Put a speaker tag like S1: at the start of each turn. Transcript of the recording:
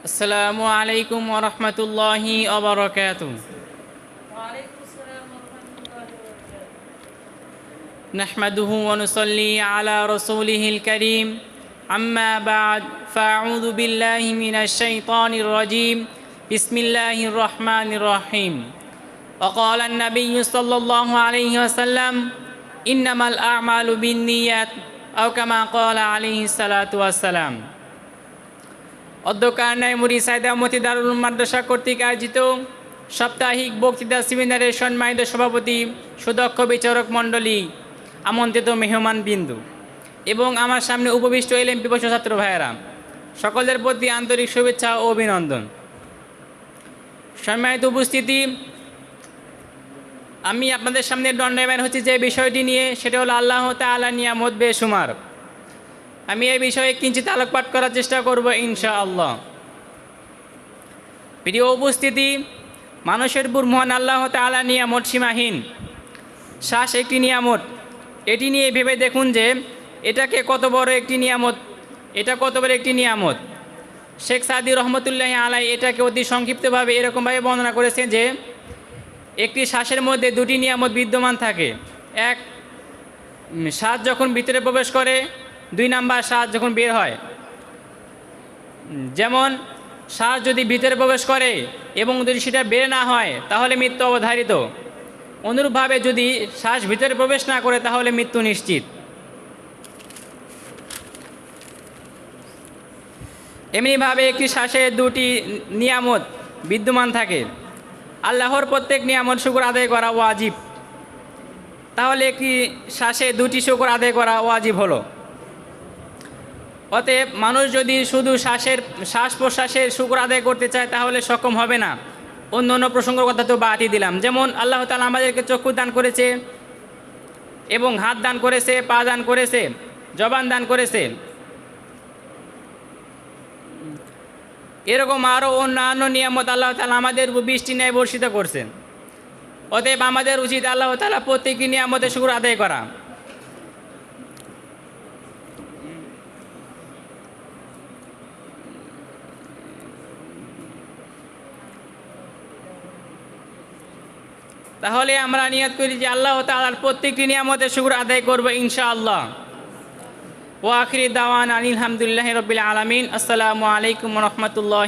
S1: আসসালামু আলাইকুম ওয়া রাহমাতুল্লাহি ওয়া বারাকাতুহু। নাহমাদুহু ওয়া নুসাল্লি আলা রাসূলিহিল কারীম। আম্মা বা'দ, ফাআউযু বিল্লাহি মিনাশ শাইতানির রাজীম। বিসমিল্লাহির রহমানির রহিম। ওয়া ক্বালা আন-নাবিয়্যু সাল্লাল্লাহু আলাইহি ওয়াসাল্লাম, ইন্নামাল আ'মালু বিন্নিয়াত, আও কামা ক্বালা আলাইহিস সালাতু ওয়াসসালাম। অধ্যক্ষ নাইমুরি সাইদা মতি দারুল মাদ্রাসা কর্তৃক আয়োজিত সাপ্তাহিক বক্তৃতা সেমিনারের সম্মানিত সভাপতি, সুদক্ষ বিচারক মণ্ডলী, আমন্ত্রিত মেহমান বিন্দু এবং আমার সামনে উপবিষ্ট এলএমপি বর্ষীয় ছাত্র ভাইয়েরা, সকলের প্রতি আন্তরিক শুভেচ্ছা ও অভিনন্দন। সম্মানিত উপস্থিতি, আমি আপনাদের সামনে দণ্ডায়মান হচ্ছি যে বিষয়টি নিয়ে, সেটা হলো আল্লাহ তাআলা নিয়ামত বেশুমার। আমি এই বিষয়ে কিঞ্চিত আলোকপাত করার চেষ্টা করব ইনশাআল্লাহ। প্রিয় উপস্থিতি, মানুষের উপর মহান আল্লাহ তাআলা নিয়ামত সীমাহীন। শ্বাস একটি নিয়ামত, এটি নিয়ে ভেবে দেখুন যে এটাকে কত বড় একটি নিয়ামত, এটা কত বড় একটি নিয়ামত। শেখ সাদি রহমতুল্লাহি আলাই এটাকে অতি সংক্ষিপ্তভাবে এরকমভাবে বর্ণনা করেছেন যে একটি শ্বাসের মধ্যে দুটি নিয়ামত বিদ্যমান থাকে। এক, শ্বাস যখন ভিতরে প্রবেশ করে, 2 নাম্বার শ্বাস যখন বের হয়। যেমন শ্বাস যদি ভিতরে প্রবেশ করে এবং যদি সেটা বের না হয় তাহলে মৃত্যু অবধারিত। অনুরূপভাবে যদি শ্বাস ভিতরে প্রবেশ না করে তাহলে মৃত্যু নিশ্চিত। এমনিভাবে একটি শ্বাসে দুটি নিয়ামত বিদ্যমান থাকে। আল্লাহর প্রত্যেক নিয়ামত শুকর আদায় করা ওয়াজিব। তাহলে একটি শ্বাসে দুটি শুকর আদায় করা ওয়াজিব হলো। অতএব মানুষ যদি শুধু শ্বাস প্রশ্বাসের শুকর আদায় করতে চায় তাহলে সক্ষম হবে না। অন্য অন্য প্রসঙ্গের কথা তো বাদই দিলাম। যেমন আল্লাহ তাআলা আমাদেরকে চক্ষু দান করেছে এবং হাত দান করেছে, পা দান করেছে, জবান দান করেছে, এরকম আরও অন্যান্য নিয়ামত আল্লাহ তাআলা আমাদের বৃষ্টি ন্যায় বর্ষিত করছেন। অতএব আমাদের উচিত আল্লাহ তাআলা প্রত্যেকটি নিয়ামতের শুকর আদায় করা। তাহলে আমরা নিয়ত করি যে আল্লাহ তাআলার প্রত্যেকটি নিয়ামতের শুকর আদায় করব ইনশাআল্লাহ। ওয়া আখিরি দাওয়ানা আলহামদুলিল্লাহি রাব্বিল আলামিন। আসসালামু আলাইকুম ওয়া রাহমাতুল্লাহি